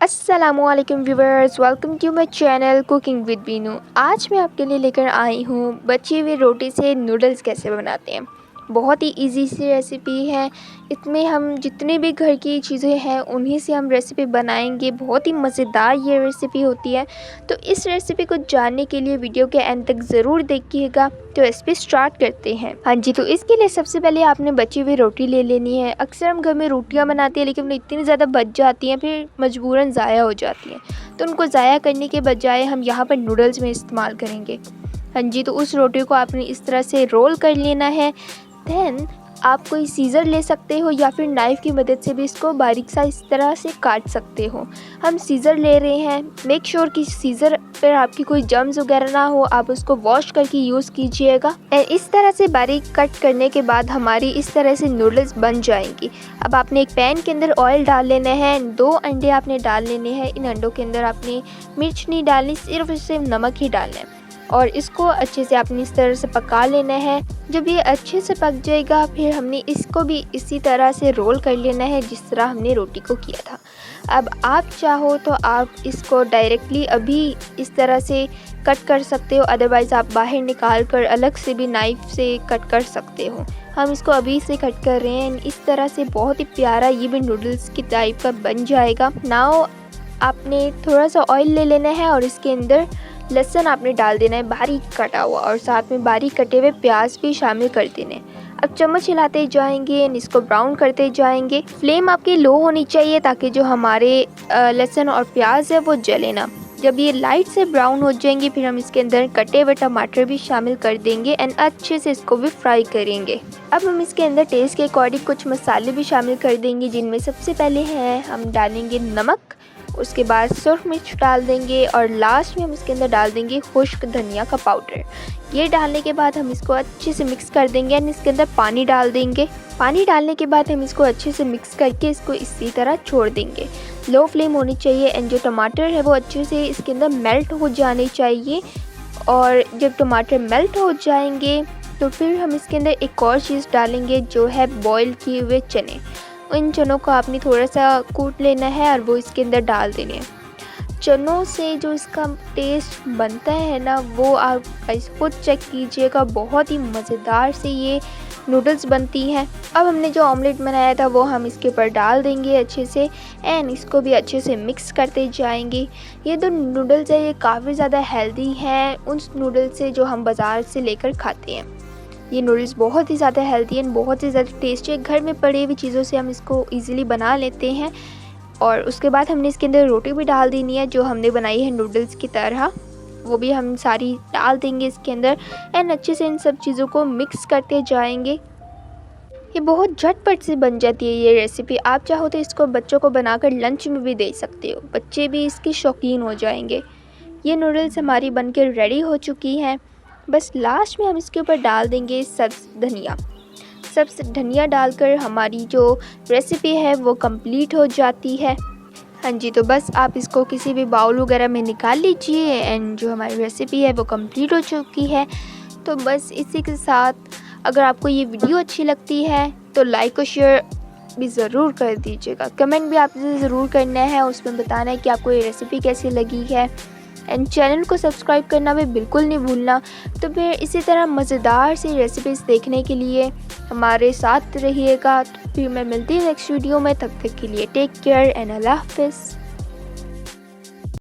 अस्सलामुअलैकुम viewers, welcome to my channel cooking with Binu. आज मैं आपके लिए लेकर आई हूँ बची हुई रोटी से नूडल्स कैसे बनाते हैं। बहुत ही इजी सी रेसिपी है। इसमें हम जितनी भी घर की चीज़ें हैं उन्हीं से हम रेसिपी बनाएंगे। बहुत ही मज़ेदार ये रेसिपी होती है। तो इस रेसिपी को जानने के लिए वीडियो के एंड तक ज़रूर देखिएगा। तो रेसिपी स्टार्ट करते हैं। हाँ जी, तो इसके लिए सबसे पहले आपने बची हुई रोटी ले लेनी है। अक्सर हम घर में रोटियां बनाते हैं लेकिन इतनी ज़्यादा बच जाती हैं, फिर मजबूरन ज़ाया हो जाती हैं। तो उनको ज़ाया करने के बजाय हम यहाँ पर नूडल्स में इस्तेमाल करेंगे। हाँ जी, तो उस रोटी को आपने इस तरह से रोल कर लेना है। देन आप कोई सीज़र ले सकते हो या फिर नाइफ़ की मदद से भी इसको बारीक सा इस तरह से काट सकते हो। हम सीज़र ले रहे हैं। मेक श्योर कि सीज़र पर आपकी कोई जर्म्स वगैरह ना हो, आप उसको वॉश करके यूज़ कीजिएगा। एंड इस तरह से बारीक कट करने के बाद हमारी इस तरह से नूडल्स बन जाएंगी। अब आपने एक पैन के अंदर ऑयल डाल लेना है। 2 अंडे आपने डाल लेने हैं। इन अंडों के अंदर आपने मिर्च नहीं डालनी, सिर्फ नमक ही डालना है और इसको अच्छे से आपने इस तरह से पका लेना है। जब ये अच्छे से पक जाएगा फिर हमने इसको भी इसी तरह से रोल कर लेना है जिस तरह हमने रोटी को किया था। अब आप चाहो तो आप इसको डायरेक्टली अभी इस तरह से कट कर सकते हो, अदरवाइज़ आप बाहर निकाल कर अलग से भी नाइफ़ से कट कर सकते हो। हम इसको अभी से कट कर रहे हैं। इस तरह से बहुत ही प्यारा ये भी नूडल्स की टाइप का बन जाएगा। नाउ आपने थोड़ा सा ऑयल ले लेना है और इसके अंदर लहसुन आपने डाल देना है बारीक कटा हुआ, और साथ में बारीक कटे हुए प्याज भी शामिल कर देने हैं। अब चम्मच हिलाते जाएंगे एंड इसको ब्राउन करते जाएंगे। फ्लेम आपकी लो होनी चाहिए ताकि जो हमारे लहसुन और प्याज है वो जले ना। जब ये लाइट से ब्राउन हो जाएंगे फिर हम इसके अंदर कटे हुए टमाटर भी शामिल कर देंगे एंड अच्छे से इसको भी फ्राई करेंगे। अब हम इसके अंदर टेस्ट के अकॉर्डिंग कुछ मसाले भी शामिल कर देंगे, जिनमें सबसे पहले हैं हम डालेंगे नमक, उसके बाद सुरख मिर्च डाल देंगे और लास्ट में हम इसके अंदर डाल देंगे खुश्क धनिया का पाउडर। ये डालने के बाद हम इसको अच्छे से मिक्स कर देंगे एंड इसके अंदर पानी डाल देंगे। पानी डालने के बाद हम इसको अच्छे से मिक्स करके इसको इसी तरह छोड़ देंगे। लो फ्लेम होनी चाहिए एंड जो टमाटर है वो अच्छे से इसके अंदर मेल्ट हो जाने चाहिए। और जब टमाटर मेल्ट हो जाएंगे तो फिर हम इसके अंदर एक और चीज़ डालेंगे जो है बॉईल किए हुए चने। इन चनों को आपने थोड़ा सा कूट लेना है और वो इसके अंदर डाल देने हैं। चनों से जो इसका टेस्ट बनता है ना वो आप खुद चेक कीजिएगा। बहुत ही मज़ेदार से ये नूडल्स बनती हैं। अब हमने जो ऑमलेट बनाया था वो हम इसके ऊपर डाल देंगे अच्छे से एंड इसको भी अच्छे से मिक्स करते जाएंगे। ये जो नूडल्स है ये काफ़ी ज़्यादा हेल्दी हैं उन नूडल्स से जो हम बाज़ार से लेकर खाते हैं। ये नूडल्स बहुत ही ज़्यादा हेल्दी एंड बहुत ही ज़्यादा टेस्टी है। घर में पड़ी हुई चीज़ों से हम इसको इजीली बना लेते हैं। और उसके बाद हमने इसके अंदर रोटी भी डाल देनी है जो हमने बनाई है नूडल्स की तरह, वो भी हम सारी डाल देंगे इसके अंदर एंड अच्छे से इन सब चीज़ों को मिक्स करते जाएंगे। ये बहुत झटपट से बन जाती है ये रेसिपी। आप चाहो तो इसको बच्चों को बनाकर लंच में भी दे सकते हो, बच्चे भी इसके शौकीन हो जाएंगे। ये नूडल्स हमारी बनकर रेडी हो चुकी हैं। बस लास्ट में हम इसके ऊपर डाल देंगे सब्ज़ धनिया डालकर हमारी जो रेसिपी है वो कंप्लीट हो जाती है। हाँ जी, तो बस आप इसको किसी भी बाउल वगैरह में निकाल लीजिए एंड जो हमारी रेसिपी है वो कंप्लीट हो चुकी है। तो बस इसी के साथ अगर आपको ये वीडियो अच्छी लगती है तो लाइक और शेयर भी ज़रूर कर दीजिएगा। कमेंट भी आपसे ज़रूर करना है, उसमें बताना है कि आपको ये रेसिपी कैसी लगी है एंड चैनल को सब्सक्राइब करना भी बिल्कुल नहीं भूलना। तो फिर इसी तरह मज़ेदार सी रेसिपीज़ देखने के लिए हमारे साथ रहिएगा। तो फिर मैं मिलती हूँ नेक्स्ट वीडियो में, तब तक के लिए टेक केयर एंड अल्लाह हाफ़िज़।